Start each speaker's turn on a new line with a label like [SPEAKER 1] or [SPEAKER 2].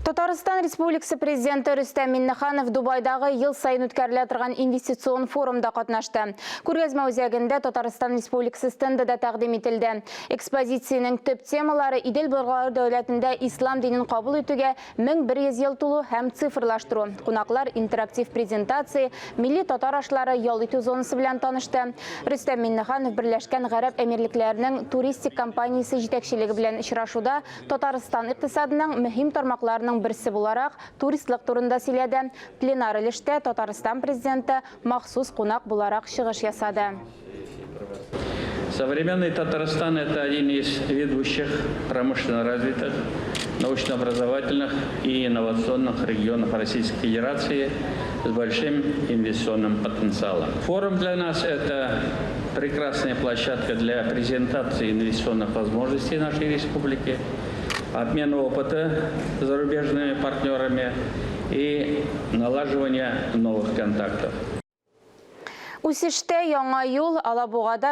[SPEAKER 1] Татарстан Республикасы президенті Рүстем Минниханов Дубайдағы ел сайын өткәріле тұрған инвестицион форумда қатнашты. Күргәзмә үзәгендә Татарстан Республикасы стенды да тәкъдим ителде. Экспозицияның төп темалары Идел Болгар дәүләтендә ислам динен кабул итүгә 1100 ел тулу һәм цифрлаштыру. Кунаклар интерактив презентация, милли татар ашлары ял итү зонасы белән танышты. Рүстем Минниханов Берләшкән Гарәп Әмирлекләренең туристик компаниясе җитәкчелеге белән очрашуда Татарстан икътисадының мөһим тармакларының берсе буларак туристлык турында сөйләде. Пленар өлештә Татарстан президенты махсус кунак буларак чыгыш ясады.
[SPEAKER 2] Современный Татарстан – это один из ведущих промышленно развитых, научно-образовательных и инновационных регионов Российской Федерации с большим инвестиционным потенциалом. Форум для нас – это прекрасная площадка для презентации инвестиционных возможностей нашей республики, обмена опыта с зарубежными партнерами и налаживания новых контактов.
[SPEAKER 1] Үсештә яңа юл Алабугада